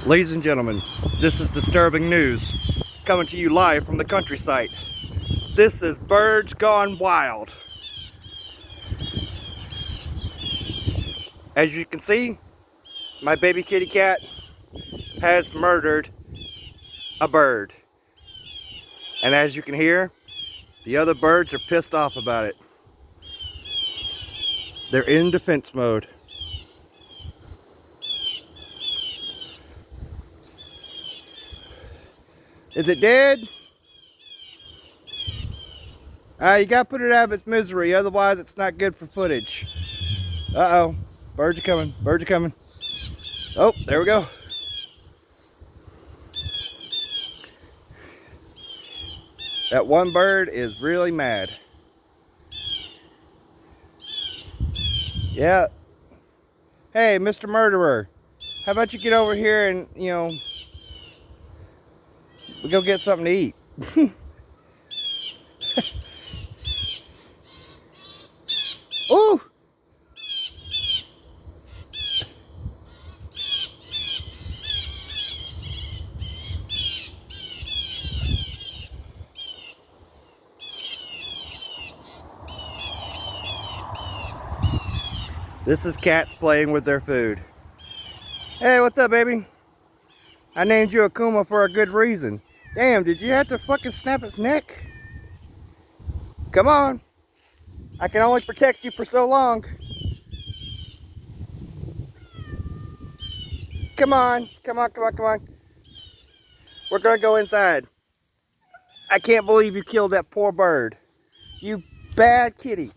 Ladies and gentlemen, this is disturbing news coming to you live from the countryside. This is birds gone wild. As you can see, my baby kitty cat has murdered a bird. And as you can hear, the other birds are pissed off about it. They're in defense mode. Is it dead? You gotta put it out of its misery, otherwise it's not good for footage. Uh-oh, birds are coming, birds are coming. Oh, there we go. That one bird is really mad. Yeah. Hey, Mr. Murderer, how about you get over here and, you know, we go get something to eat. Ooh! This is cats playing with their food. Hey, what's up, baby? I named you Akuma for a good reason. Damn, did you have to fucking snap its neck? Come on. I can only protect you for so long. Come on, come on, come on, come on. We're gonna go inside. I can't believe you killed that poor bird. You bad kitty.